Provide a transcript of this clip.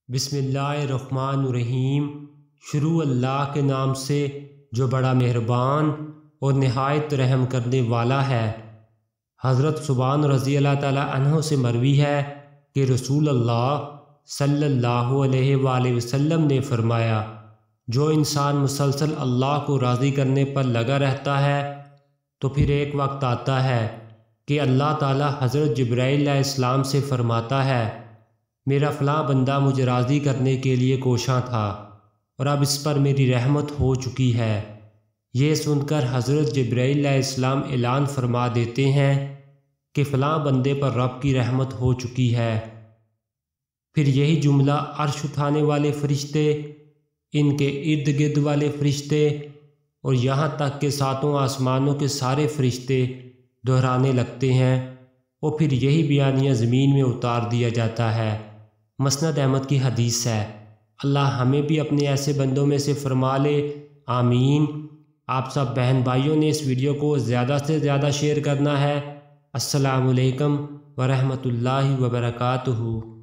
بسم اللہ الرحمن الرحیم۔ شروع اللہ کے نام سے جو بڑا مہربان اور نہایت رحم کرنے والا ہے۔ حضرت ثوبان رضی اللہ تعالی عنہ سے مروی ہے کہ رسول اللہ صلی اللہ علیہ وآلہ وسلم نے فرمایا، جو انسان مسلسل اللہ کو راضی کرنے پر لگا رہتا ہے تو پھر ایک وقت آتا ہے کہ اللہ تعالی حضرت جبرائیل علیہ السلام سے فرماتا ہے، میرا فلاں بندہ مجھے راضی کرنے کے لیے کوشاں تھا اور اب اس پر میری رحمت ہو چکی ہے۔ یہ سن کر حضرت جبرائیل علیہ السلام اعلان فرما دیتے ہیں کہ فلاں بندے پر رب کی رحمت ہو چکی ہے۔ پھر یہی جملہ عرش اٹھانے والے فرشتے، ان کے ارد گرد والے فرشتے اور یہاں تک کہ ساتوں آسمانوں کے سارے فرشتے دہرانے لگتے ہیں، اور پھر یہی بیانیہ زمین میں اتار دیا جاتا ہے۔ مسند احمد کی حدیث ہے۔ اللہ ہمیں بھی اپنے ایسے بندوں میں سے فرما لے، آمین۔ آپ سب بہن بھائیوں نے اس ویڈیو کو زیادہ سے زیادہ شیئر کرنا ہے۔ السلام علیکم ورحمۃ اللہ وبرکاتہ۔